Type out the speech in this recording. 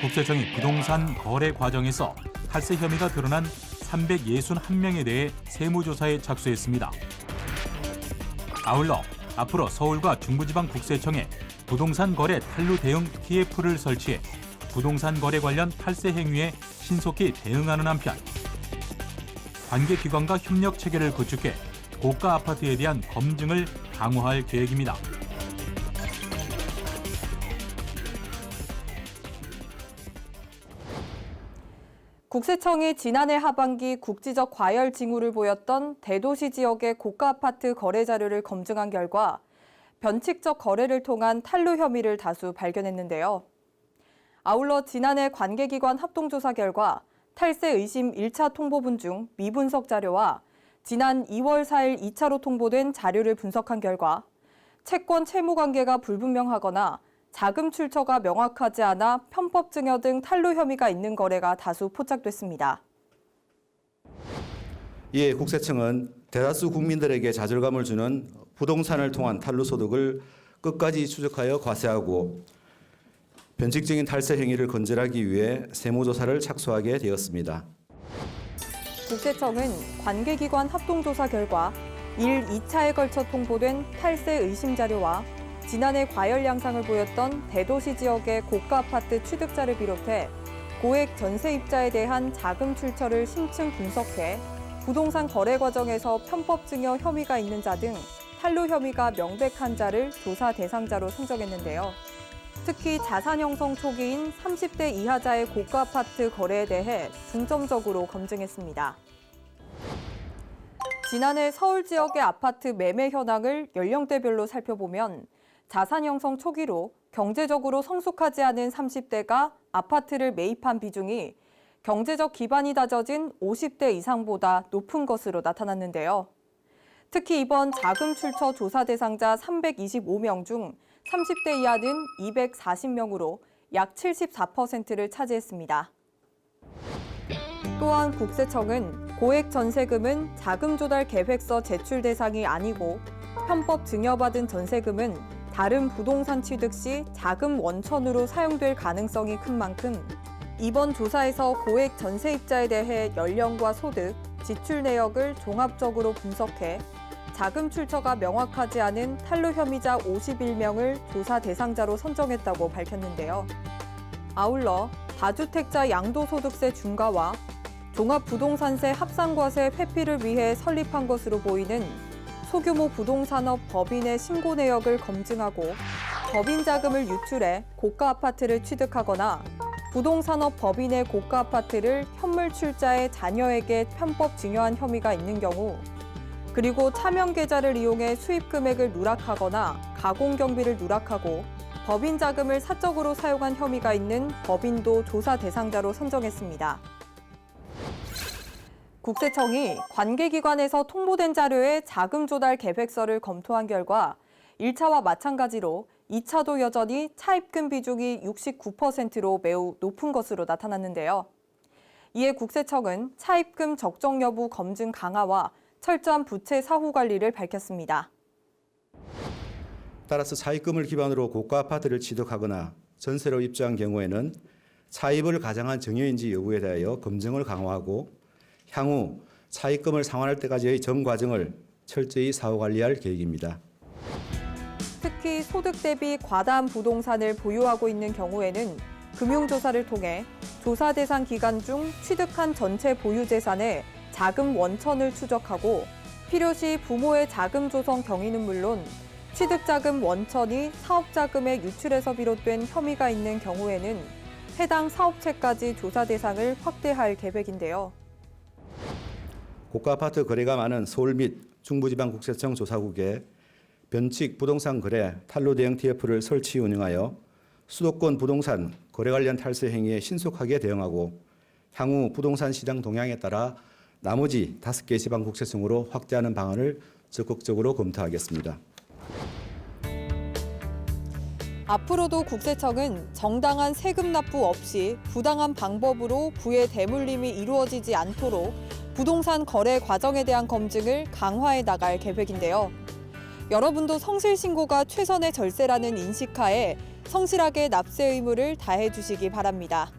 국세청이 부동산 거래 과정에서 탈세 혐의가 드러난 361명에 대해 세무조사에 착수했습니다. 아울러 앞으로 서울과 중부지방국세청에 부동산 거래 탈루 대응 TF를 설치해 부동산 거래 관련 탈세 행위에 신속히 대응하는 한편 관계기관과 협력 체계를 구축해 고가 아파트에 대한 검증을 강화할 계획입니다. 국세청이 지난해 하반기 국지적 과열 징후를 보였던 대도시 지역의 고가 아파트 거래 자료를 검증한 결과 변칙적 거래를 통한 탈루 혐의를 다수 발견했는데요. 아울러 지난해 관계기관 합동조사 결과 탈세 의심 1차 통보분 중 미분석 자료와 지난 2월 4일 2차로 통보된 자료를 분석한 결과 채권 채무 관계가 불분명하거나 자금 출처가 명확하지 않아 편법 증여 등 탈루 혐의가 있는 거래가 다수 포착됐습니다. 이에 국세청은 대다수 국민들에게 좌절감을 주는 부동산을 통한 탈루 소득을 끝까지 추적하여 과세하고 변칙적인 탈세 행위를 건절하기 위해 세무조사를 착수하게 되었습니다. 국세청은 관계기관 합동조사 결과 1, 2차에 걸쳐 통보된 탈세 의심 자료와 지난해 과열 양상을 보였던 대도시 지역의 고가 아파트 취득자를 비롯해 고액 전세입자에 대한 자금 출처를 심층 분석해 부동산 거래 과정에서 편법 증여 혐의가 있는 자 등 탈루 혐의가 명백한 자를 조사 대상자로 선정했는데요. 특히 자산 형성 초기인 30대 이하자의 고가 아파트 거래에 대해 중점적으로 검증했습니다. 지난해 서울 지역의 아파트 매매 현황을 연령대별로 살펴보면 자산 형성 초기로 경제적으로 성숙하지 않은 30대가 아파트를 매입한 비중이 경제적 기반이 다져진 50대 이상보다 높은 것으로 나타났는데요. 특히 이번 자금 출처 조사 대상자 325명 중 30대 이하는 240명으로 약 74%를 차지했습니다. 또한 국세청은 고액 전세금은 자금 조달 계획서 제출 대상이 아니고 편법 증여받은 전세금은 다른 부동산 취득 시 자금 원천으로 사용될 가능성이 큰 만큼 이번 조사에서 고액 전세입자에 대해 연령과 소득, 지출 내역을 종합적으로 분석해 자금 출처가 명확하지 않은 탈루 혐의자 51명을 조사 대상자로 선정했다고 밝혔는데요. 아울러 다주택자 양도소득세 중과와 종합부동산세 합산과세 회피를 위해 설립한 것으로 보이는 소규모 부동산업 법인의 신고 내역을 검증하고 법인 자금을 유출해 고가 아파트를 취득하거나 부동산업 법인의 고가 아파트를 현물 출자해 자녀에게 편법 증여한 혐의가 있는 경우 그리고 차명 계좌를 이용해 수입 금액을 누락하거나 가공 경비를 누락하고 법인 자금을 사적으로 사용한 혐의가 있는 법인도 조사 대상자로 선정했습니다. 국세청이 관계기관에서 통보된 자료의 자금 조달 계획서를 검토한 결과 1차와 마찬가지로 2차도 여전히 차입금 비중이 69%로 매우 높은 것으로 나타났는데요. 이에 국세청은 차입금 적정 여부 검증 강화와 철저한 부채 사후 관리를 밝혔습니다. 따라서 차입금을 기반으로 고가 아파트를 취득하거나 전세로 입주한 경우에는 차입을 가장한 증여인지 여부에 대하여 검증을 강화하고 향후 차입금을 상환할 때까지의 전 과정을 철저히 사후 관리할 계획입니다. 특히 소득 대비 과다한 부동산을 보유하고 있는 경우에는 금융조사를 통해 조사 대상 기간 중 취득한 전체 보유 재산의 자금 원천을 추적하고 필요시 부모의 자금 조성 경위는 물론 취득자금 원천이 사업자금의 유출에서 비롯된 혐의가 있는 경우에는 해당 사업체까지 조사 대상을 확대할 계획인데요. 고가 아파트 거래가 많은 서울 및 중부지방국세청 조사국에 변칙 부동산 거래 탈루 대응 TF를 설치 운영하여 수도권 부동산 거래 관련 탈세 행위에 신속하게 대응하고 향후 부동산 시장 동향에 따라 나머지 5개 지방국세청으로 확대하는 방안을 적극적으로 검토하겠습니다. 앞으로도 국세청은 정당한 세금 납부 없이 부당한 방법으로 부의 대물림이 이루어지지 않도록 부동산 거래 과정에 대한 검증을 강화해 나갈 계획인데요. 여러분도 성실신고가 최선의 절세라는 인식하에 성실하게 납세 의무를 다해 주시기 바랍니다.